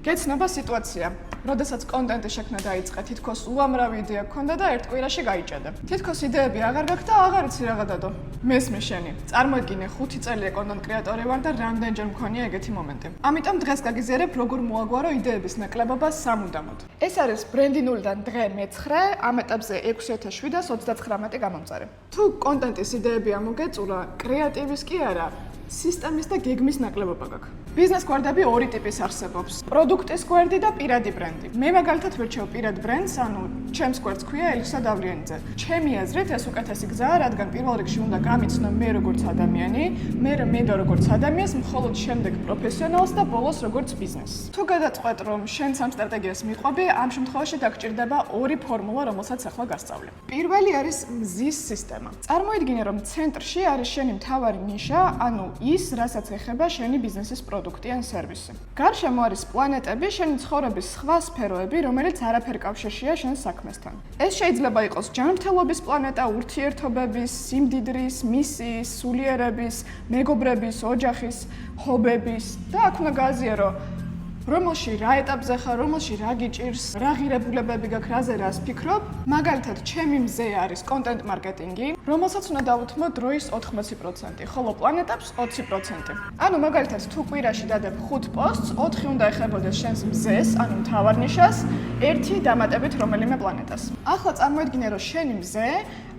გეცნობა სიტუაცია, როდესაც კონტენტი შექმნა დაიწყე, თითქოს უამრავი იდეა გქონდა და ერთ კვირაში გაიჭედე. თითქოს იდეები აღარ გაქვს და აღარ იცი რა გადადო. მესმე შენი. წარმოიდგინე 5 წელია კონტენტ კრეატორი ვარ და რამდენჯერ მქონია ეგეთი მომენტი. ამიტომ დღეს გაგიზიარებ როგორ მოაგვარო იდეების ნაკლებობა სამუდამოდ. ეს არის ბრენდი ნულიდან დღე მე-9, ამ ეტაპზე 6739 გამომწარე. თუ კონტენტის იდეები ამოგეწურა, კრეატივის კი არა, სისტემის და გეგმის ნაკლებობა გაქვს. ბიზნეს გვერდები ორი ტიპის არსებობს. პროდუქტის გვერდი და პირადი ბრენდი. მე მაგალითად ვერჩევ პირად ბრენდს, ანუ ჩემს გვერდს ქვია ელისა დავლიანიძე. ჩემი აზრით ეს უკეთესი გზაა, რადგან პირველ რიგში უნდა გამიცნო მე როგორც ადამიანი, მე როგორც ადამიანს, მხოლოდ შემდეგ პროფესიონალს და ბოლოს როგორც ბიზნესს. თუ გადაწყვეტ, რომ შენ სამ სტრატეგიას მიყვები, ამ შემთხვევაში დაგჭირდება ორი ფორმულა, რომელსაც ახლა გასწავლე. პირველი არის მზის სისტემა. წარმოიდგინე, რომ ცენტრში არის შენი მთავარი ნიშა, ანუ ის, რასაც ეხება შენი ბიზნესის პროდუქტი ან სერვისი. გარშემო არის პლანეტები, შენი ცხოვრების სხვა სფეროები, რომელიც არაფერ კავშირშია შენ საქმესთან. ეს შეიძლება იყოს ჯანმრთელობის პლანეტა, ურთიერთობების, სიმდიდრის, მისიის, სულიერების, მეგობრების, ოჯახის, ჰობების და აქ უნდა გააზიარო რომელში რა ეტაპზე ხარ, რომელში რა გიჭირს, რა ღირებულებები გაქვს, რაზე რას ფიქრობ. მაგალითად, ჩემი მზე არის კონტენტ მარკეტინგი, რომელსაც უნდა დავუთმო დროის 80%, ხოლო პლანეტებს 20%. ანუ მაგალითად, თუ კვირაში დადებ 5 პოსტს, 4 უნდა ეხებოდეს შენს მზეს, ანუ მთავარ ნიშას, 1 დამატებით რომელიმე პლანეტას. ახლა წარმოიდგინე, რომ შენი მზე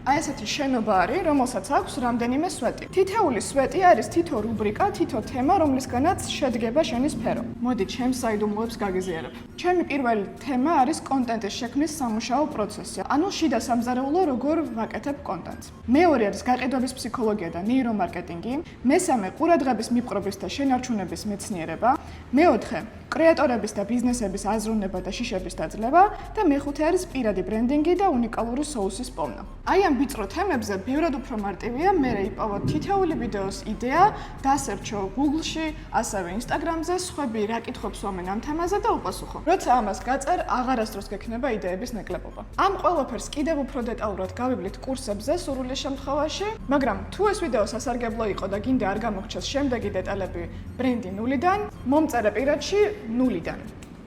აი ესეთი შენობა არის, რომელსაც აქვს რამდენიმე სვეტი. თითეული სვეტი არის თითო რუბრიკა, თითო თემა, რომლისგანაც შედგება შენი სფერო. მოდი, ჩემს საიდუმლოებს გაგიზიარებ. ჩემი პირველი თემა არის კონტენტის შექმნის სამუშაო პროცესი. ანუ შიდა სამზარეულო როგორ ვაკეთებ კონტენტს. მეორე არის გაყიდვების ფსიქოლოგია და ნეირომარკეტინგი. მესამე ყურადღების მიპყრობის და შენარჩუნების მეცნიერება. მეოთხე კრეატორების და ბიზნესების აზროვნება და შიშების დაძლევა და მეხუთე არის პირადი ბრენდინგი და უნიკალური соуსის პოვნა. აი ამ ვიწრო თემებზე ბევრად უფრო მარტივია მე იპოვო თითოეული ვიდეოს იდეა, დასერჩო Google-ში, ასევე Instagram-ზე, სხვები რა კითხვებს ვამენ ამ თემაზე და უპასუხო. როცა ამას გაწერ, აღარასდროს გექნება იდეების ნაკლებობა. ამ ყველაფერს კიდევ უფრო დეტალურად გავიბლით კურსებზე სურვილის შემთხვევაში, მაგრამ თუ ეს ვიდეო სასარგებლო იყო და გინდა არ გამოგჩეს შემდეგი დეტალები ბრენდი ნულიდან, მომწერე პირადში ნულიდან.